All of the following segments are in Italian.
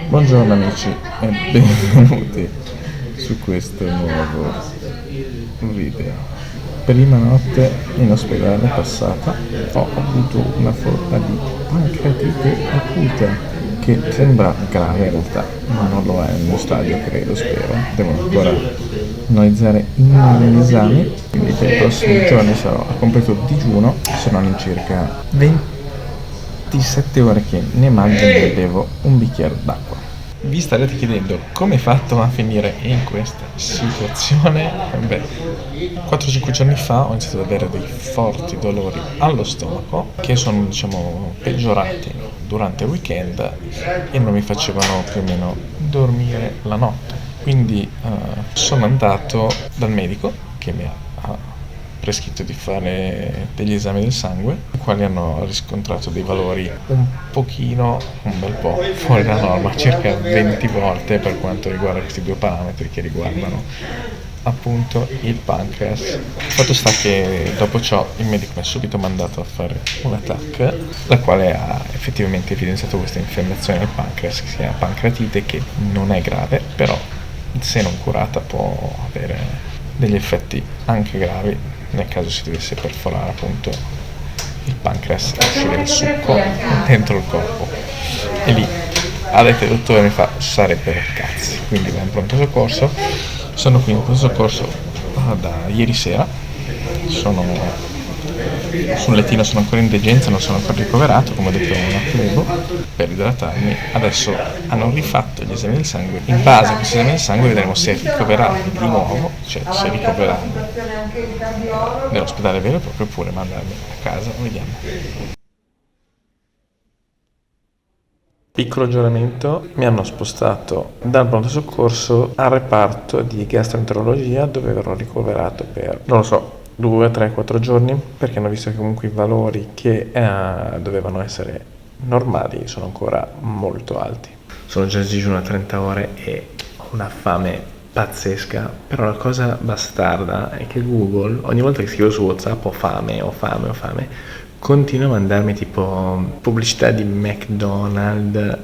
Buongiorno amici e benvenuti su questo nuovo video. Prima notte in ospedale passata ho avuto una forma di pancreatite acuta che sembra grave in realtà, ma non lo è nel mio stadio, credo, spero. Devo ancora analizzare gli esami, quindi per i prossimi giorni sarò a completo digiuno, sono all'incirca 27 ore che ne mangio e bevo un bicchiere d'acqua. Vi starete chiedendo come hai fatto a finire in questa situazione? Beh, 4-5 giorni fa ho iniziato ad avere dei forti dolori allo stomaco che sono peggiorati durante il weekend e non mi facevano più o meno dormire la notte. Quindi sono andato dal medico che mi ha prescritto di fare degli esami del sangue, i quali hanno riscontrato dei valori un bel po' fuori da norma, circa 20 volte per quanto riguarda questi due parametri che riguardano appunto il pancreas. Il fatto sta che dopo ciò il medico mi ha subito mandato a fare una TAC, la quale ha effettivamente evidenziato questa infiammazione del pancreas, che si chiama pancreatite, che non è grave, però se non curata può avere degli effetti anche gravi nel caso si dovesse perforare appunto il pancreas e uscire il succo dentro il corpo. E lì ha detto il dottore, mi fa, sarebbero cazzi. Quindi va in pronto soccorso. Sono qui in pronto soccorso da ieri sera, sono sul lettino, sono ancora in degenza, non sono ancora ricoverato, come ho detto una flebo, per idratarmi. Adesso hanno rifatto gli esami del sangue, in base a questi esami del sangue vedremo se ricoverarmi di nuovo, cioè se ricoverarmi nell'ospedale vero e proprio, oppure mandarmi a casa, vediamo. Piccolo aggiornamento, mi hanno spostato dal pronto soccorso al reparto di gastroenterologia, dove verrò ricoverato per, non lo so, 2, 3, 4 giorni, perché hanno visto che comunque i valori che dovevano essere normali sono ancora molto alti. Sono già in digiuno a 30 ore e ho una fame pazzesca, però la cosa bastarda è che Google, ogni volta che scrivo su WhatsApp ho fame, continua a mandarmi tipo pubblicità di McDonald's,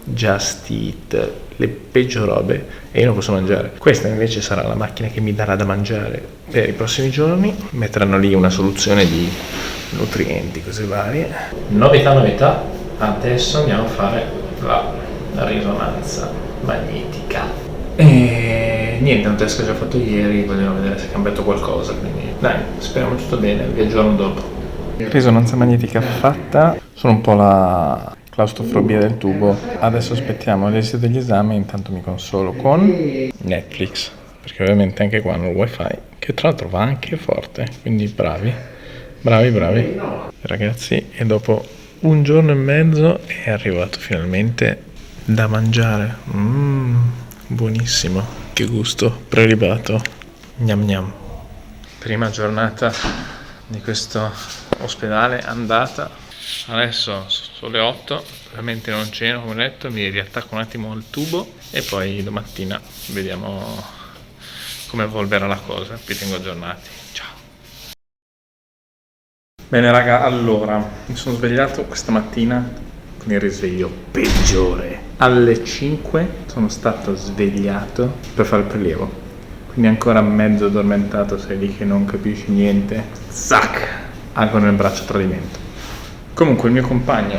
Just Eat, le peggio robe, e io non posso mangiare. Questa invece sarà la macchina che mi darà da mangiare per i prossimi giorni, metteranno lì una soluzione di nutrienti, cose varie. Novità, adesso andiamo a fare la risonanza magnetica. E niente, un test che ho già fatto ieri, vogliono vedere se è cambiato qualcosa, quindi dai, speriamo tutto bene, vi aggiorno dopo. Risonanza magnetica fatta, sono un po' la claustrofobia del tubo. Adesso aspettiamo l'esito degli esami, intanto mi consolo con Netflix, perché ovviamente anche qua hanno il wifi, che tra l'altro va anche forte, quindi bravi ragazzi. E dopo un giorno e mezzo è arrivato finalmente da mangiare. Buonissimo, che gusto prelibato, gnam gnam. Prima giornata di questo ospedale andata, adesso sono le 8, ovviamente non ceno come detto, mi riattacco un attimo al tubo e poi domattina vediamo come evolverà la cosa, vi tengo aggiornati, ciao. Bene raga, allora, mi sono svegliato questa mattina con il risveglio peggiore. Alle 5 sono stato svegliato per fare il prelievo. Quindi ancora mezzo addormentato, sei lì che non capisci niente. Zac! Ago nel braccio tradimento. Comunque il mio compagno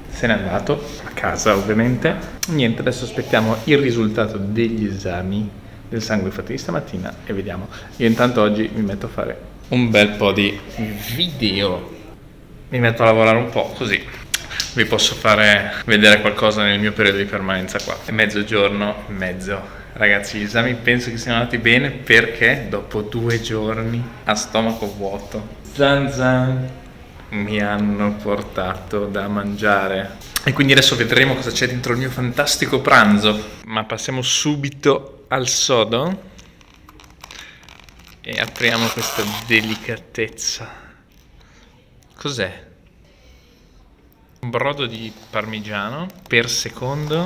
se n'è andato, a casa ovviamente. Niente, adesso aspettiamo il risultato degli esami del sangue fatti stamattina e vediamo. Io intanto oggi mi metto a fare un bel po' di video. Mi metto a lavorare un po' così vi posso fare vedere qualcosa nel mio periodo di permanenza qua. È mezzogiorno, mezzo. Ragazzi, gli esami penso che siano andati bene perché dopo 2 giorni a stomaco vuoto, mi hanno portato da mangiare. E quindi adesso vedremo cosa c'è dentro il mio fantastico pranzo. Ma passiamo subito al sodo e apriamo questa delicatezza. Cos'è? Un brodo di parmigiano per secondo.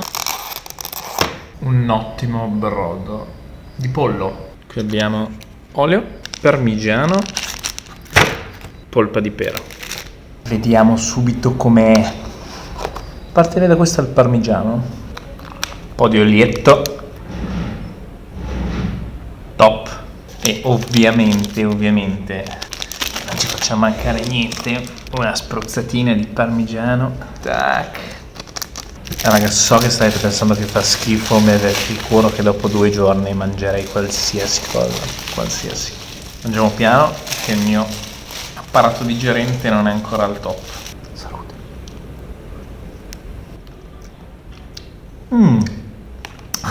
Un ottimo brodo di pollo. Qui abbiamo olio, parmigiano, polpa di pera. Vediamo subito com'è. Partirei da questo al parmigiano, un po' di olietto, top, e ovviamente non ci facciamo mancare niente, una spruzzatina di parmigiano. Tac. Raga, so che state pensando che fa schifo, ma vi assicuro che dopo 2 giorni mangerei qualsiasi cosa, qualsiasi. Mangiamo piano, che il mio apparato digerente non è ancora al top. Salute.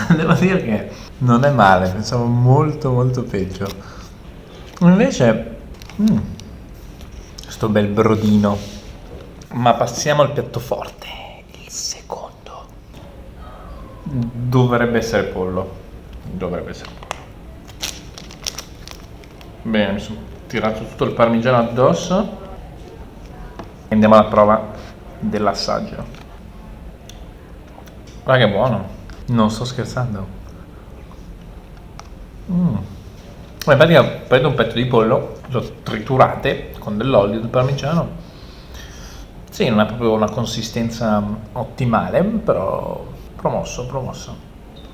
Devo dire che non è male, pensavo molto peggio. Invece, sto bel brodino. Ma passiamo al piatto forte, il secondo. Dovrebbe essere pollo. Bene, mi sono tirato tutto il parmigiano addosso. Andiamo alla prova dell'assaggio. Guarda che buono, non sto scherzando. In pratica prendo un pezzo di pollo, lo triturate con dell'olio del parmigiano. Sì, non è proprio una consistenza ottimale, però promosso.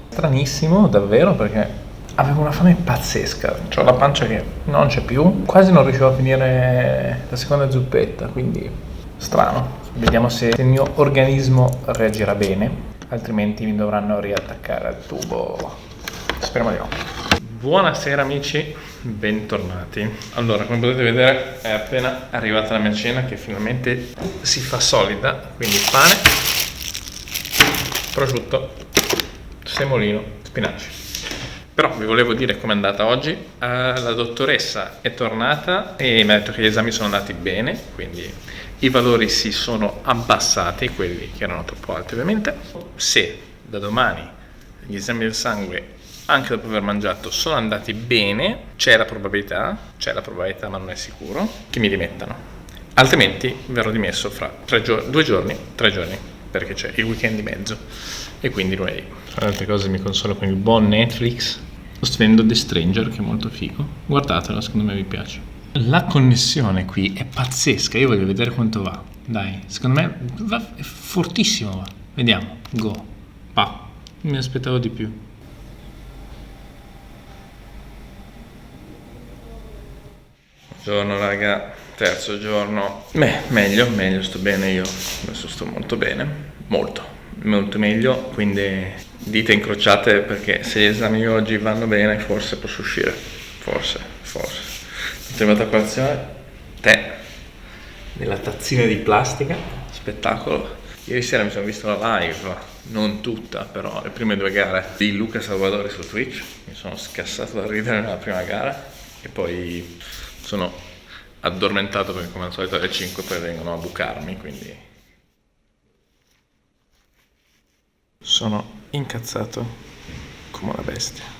Stranissimo, davvero, perché avevo una fame pazzesca. C'ho la pancia che non c'è più, quasi non riuscivo a finire la seconda zuppetta, quindi strano. Vediamo se il mio organismo reagirà bene, altrimenti mi dovranno riattaccare al tubo. Speriamo di no. Buonasera amici, bentornati. Allora, come potete vedere è appena arrivata la mia cena che finalmente si fa solida, quindi pane, prosciutto, semolino, spinaci. Però vi volevo dire com'è andata oggi. La dottoressa è tornata e mi ha detto che gli esami sono andati bene, quindi i valori si sono abbassati, quelli che erano troppo alti ovviamente. Se da domani gli esami del sangue, anche dopo aver mangiato, sono andati bene, c'è la probabilità, ma non è sicuro, che mi rimettano. Altrimenti verrò dimesso fra 3 giorni, perché c'è il weekend di mezzo, e quindi lunedì. Tra le altre cose mi consolo con il buon Netflix. Sto vedendo The Stranger, che è molto figo. Guardatelo, secondo me vi piace. La connessione qui è pazzesca, io voglio vedere quanto va. Dai, secondo me è fortissimo, va. Vediamo, go. Mi aspettavo di più. Buongiorno raga, terzo giorno. Meglio, sto bene io. Adesso sto molto bene, molto meglio, quindi dita incrociate, perché se gli esami oggi vanno bene forse posso uscire. Forse. Ho trovato a colazione tè nella tazzina di plastica, spettacolo. Ieri sera mi sono visto la live, non tutta, però le prime 2 gare di Luca Salvadori su Twitch. Mi sono scassato da ridere nella prima gara e poi sono addormentato perché come al solito alle 5 poi vengono a bucarmi, quindi sono incazzato come una bestia.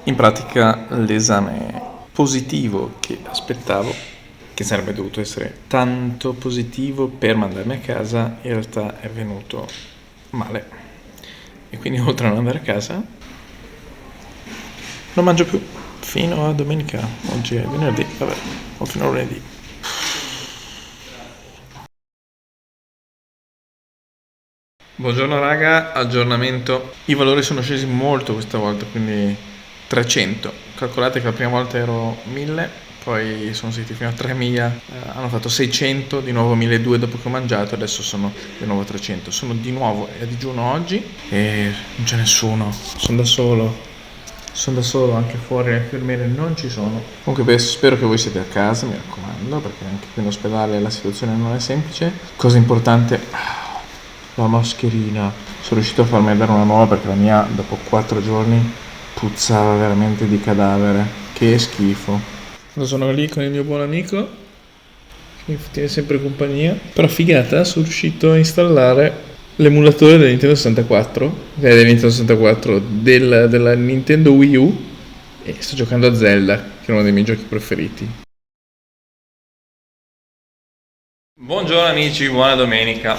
In pratica l'esame positivo che aspettavo, che sarebbe dovuto essere tanto positivo per mandarmi a casa, in realtà è venuto male, e quindi oltre a non andare a casa non mangio più fino a domenica. Oggi è venerdì, vabbè, o fino a lunedì. Buongiorno raga, aggiornamento. I valori sono scesi molto questa volta, quindi 300. Calcolate che la prima volta ero 1000, poi sono saliti fino a 3000, hanno fatto 600, di nuovo 1200 dopo che ho mangiato, adesso sono di nuovo 300. Sono di nuovo a digiuno oggi e non c'è nessuno, sono da solo, anche fuori le infermiere non ci sono. Comunque spero che voi siete a casa, mi raccomando, perché anche qui in ospedale la situazione non è semplice. Cosa importante, la mascherina. Sono riuscito a farmi dare una nuova perché la mia dopo 4 giorni puzzava veramente di cadavere. Che schifo. Sono lì con il mio buon amico che mi tiene sempre compagnia. Però figata, sono riuscito a installare l'emulatore del Nintendo 64, della Nintendo Wii U, e sto giocando a Zelda, che è uno dei miei giochi preferiti. Buongiorno amici, buona domenica.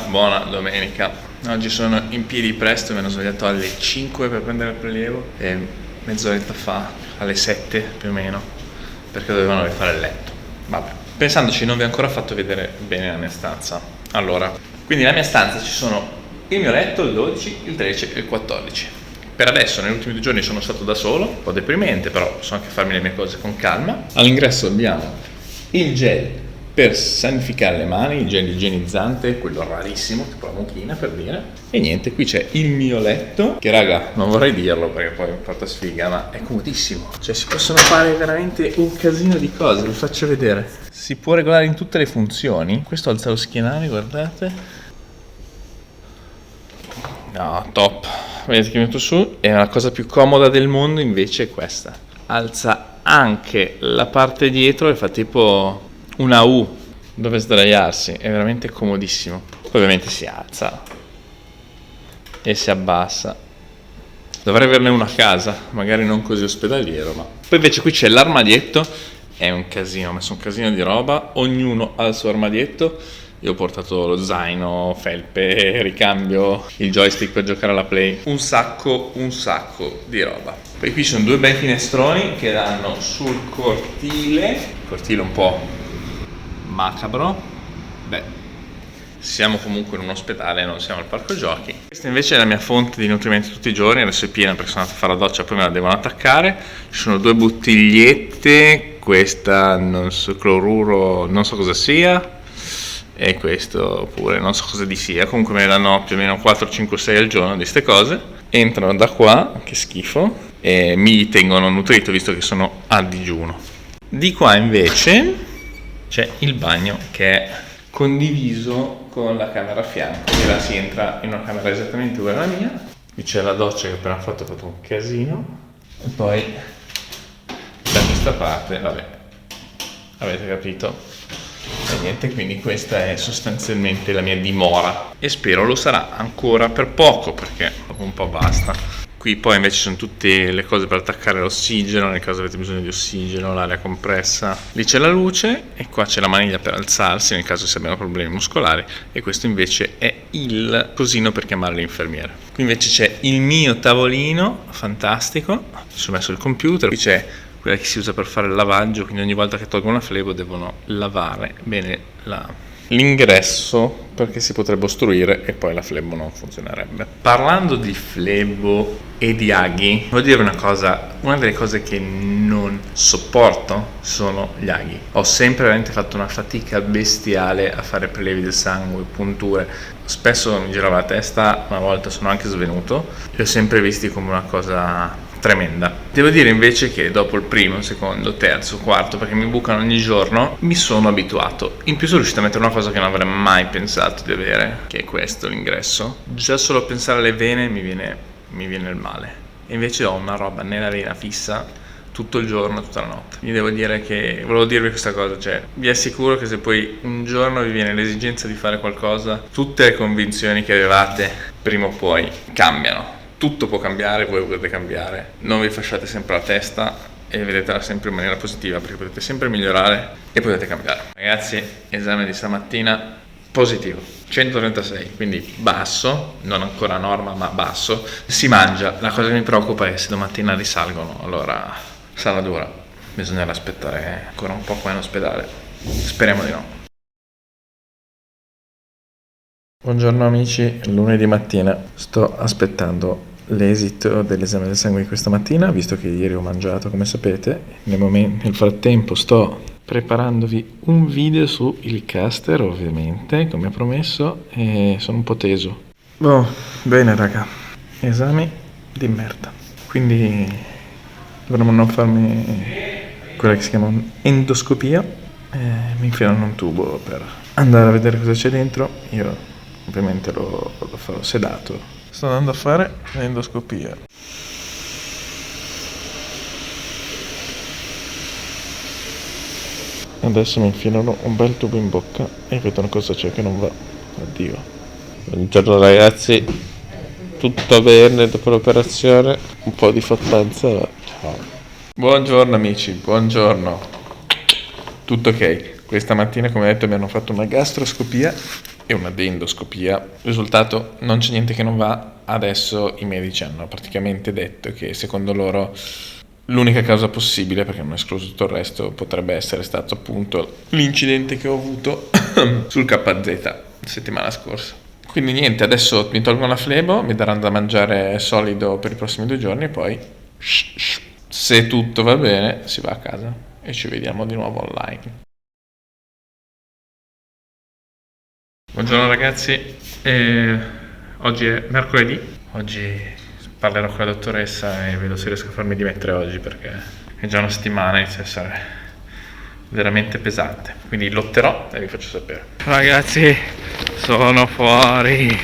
Oggi sono in piedi presto, mi hanno svegliato alle 5 per prendere il prelievo e mezz'oretta fa, alle 7 più o meno, perché dovevano rifare il letto. Vabbè, Pensandoci, non vi ho ancora fatto vedere bene la mia stanza. Allora, quindi nella mia stanza ci sono il mio letto, il 12, il 13 e il 14. Per adesso, negli ultimi 2 giorni sono stato da solo, un po' deprimente, però posso anche farmi le mie cose con calma. All'ingresso abbiamo il gel per sanificare le mani, il gel igienizzante, quello rarissimo, tipo la mucchina per dire. E niente, qui c'è il mio letto, che raga, non vorrei dirlo perché poi mi porta sfiga, ma è comodissimo. Cioè si possono fare veramente un casino di cose, vi faccio vedere. Si può regolare in tutte le funzioni. Questo alza lo schienale, guardate. No, top. Vedete che mi metto su, e la cosa più comoda del mondo invece è questa. Alza anche la parte dietro e fa tipo una U dove sdraiarsi, è veramente comodissimo. Poi ovviamente si alza e si abbassa. Dovrei averne una a casa, magari non così ospedaliero, ma poi invece qui c'è l'armadietto, è un casino, ho messo un casino di roba, ognuno ha il suo armadietto. Io ho portato lo zaino, felpe, ricambio, il joystick per giocare alla Play, un sacco di roba. Poi qui sono 2 bei finestroni che danno sul cortile un po' macabro. Beh, siamo comunque in un ospedale, non siamo al parco giochi. Questa invece è la mia fonte di nutrimento tutti i giorni, adesso è piena perché sono andato a fare la doccia, poi me la devono attaccare. Ci sono 2 bottigliette, questa non so, cloruro, non so cosa sia, e questo pure non so cosa di sia, comunque me ne danno più o meno 4, 5, 6 al giorno di queste cose. Entrano da qua, che schifo, e mi tengono nutrito visto che sono a digiuno. Di qua invece c'è il bagno che è condiviso con la camera a fianco, e là si entra in una camera esattamente uguale alla mia. Qui c'è la doccia che ho appena fatto, ho fatto un casino, e poi da questa parte, vabbè, avete capito. E niente, quindi questa è sostanzialmente la mia dimora e spero lo sarà ancora per poco perché dopo un po' basta. Qui poi invece sono tutte le cose per attaccare l'ossigeno nel caso avete bisogno di ossigeno, l'aria compressa. Lì c'è la luce e qua c'è la maniglia per alzarsi nel caso si abbiano problemi muscolari, e questo invece è il cosino per chiamare l'infermiere. Qui invece c'è il mio tavolino fantastico, ci ho messo il computer, qui c'è quella che si usa per fare il lavaggio, quindi ogni volta che tolgo una flebo devono lavare bene l'ingresso perché si potrebbe ostruire e poi la flebo non funzionerebbe. Parlando di flebo e di aghi, voglio dire una cosa, una delle cose che non sopporto sono gli aghi. Ho sempre veramente fatto una fatica bestiale a fare prelevi del sangue, punture, spesso mi girava la testa, una volta sono anche svenuto, li ho sempre visti come una cosa tremenda. Devo dire invece che dopo il primo, secondo, terzo, quarto, perché mi bucano ogni giorno, mi sono abituato. In più sono riuscito a mettere una cosa che non avrei mai pensato di avere, che è questo, l'ingresso. Già solo a pensare alle vene mi viene il male. E invece ho una roba nella vena fissa tutto il giorno, tutta la notte. Quindi devo dire che, volevo dirvi questa cosa, cioè vi assicuro che se poi un giorno vi viene l'esigenza di fare qualcosa, tutte le convinzioni che avevate prima o poi cambiano. Tutto può cambiare, voi potete cambiare, non vi fasciate sempre la testa e vedetela sempre in maniera positiva perché potete sempre migliorare e potete cambiare. Ragazzi, esame di stamattina positivo, 136, quindi basso, non ancora norma ma basso. Si mangia, la cosa che mi preoccupa è se domattina risalgono, allora sarà dura, bisognerà aspettare ancora un po' qua in ospedale, speriamo di no. Buongiorno amici, lunedì mattina, sto aspettando l'esito dell'esame del sangue di questa mattina, visto che ieri ho mangiato come sapete. Nel frattempo sto preparandovi un video su il caster ovviamente, come promesso, e sono un po' teso. Bene raga, esami di merda, quindi dovremmo non farmi quella che si chiama endoscopia, mi infilano un tubo per andare a vedere cosa c'è dentro. Io ovviamente lo farò sedato. Sto andando a fare l'endoscopia. Adesso mi infilano un bel tubo in bocca e vedono cosa c'è che non va. Addio. Buongiorno ragazzi, tutto bene dopo l'operazione? Un po' di fattanza, ma ciao. Buongiorno amici, buongiorno. Tutto ok. Questa mattina, come detto, mi hanno fatto una gastroscopia e una dendoscopia. Risultato, non c'è niente che non va. Adesso i medici hanno praticamente detto che secondo loro L'unica causa possibile, perché non è escluso tutto il resto, potrebbe essere stato appunto l'incidente che ho avuto sul KZ settimana scorsa. Quindi niente, adesso mi tolgo la flebo, mi daranno da mangiare solido per i prossimi 2 giorni e poi, se tutto va bene, si va a casa e ci vediamo di nuovo online. Buongiorno ragazzi, oggi è mercoledì, oggi parlerò con la dottoressa e vedo se riesco a farmi dimettere oggi perché è già una settimana, inizia a essere veramente pesante, quindi lotterò e vi faccio sapere. Ragazzi, sono fuori!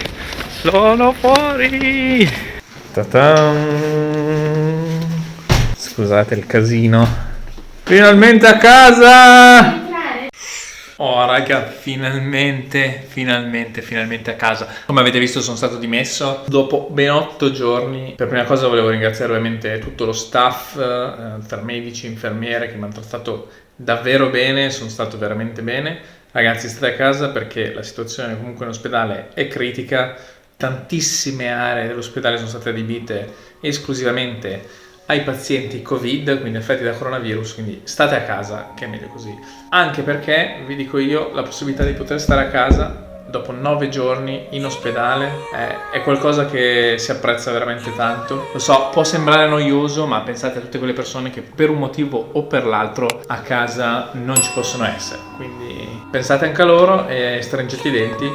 Ta-tan! Scusate il casino. Finalmente a casa! Oh raga, finalmente a casa. Come avete visto sono stato dimesso dopo ben 8 giorni. Per prima cosa volevo ringraziare ovviamente tutto lo staff, tra medici, infermiere, che mi hanno trattato davvero bene, sono stato veramente bene. Ragazzi, state a casa perché la situazione comunque in ospedale è critica. Tantissime aree dell'ospedale sono state adibite esclusivamente ai pazienti Covid, quindi affetti da coronavirus, quindi state a casa, che è meglio così. Anche perché, vi dico io, la possibilità di poter stare a casa dopo 9 giorni in ospedale è qualcosa che si apprezza veramente tanto. Lo so, può sembrare noioso, ma pensate a tutte quelle persone che per un motivo o per l'altro a casa non ci possono essere. Quindi pensate anche a loro e stringete i denti.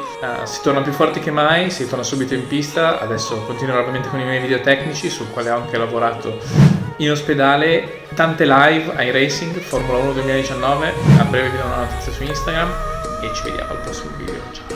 Si torna più forti che mai, si torna subito in pista. Adesso continuerò ovviamente con i miei video tecnici, sul quale ho anche lavorato in ospedale. Tante live ai racing, Formula 1 2019. A breve vi do una notizia su Instagram e ci vediamo al prossimo video. Ciao.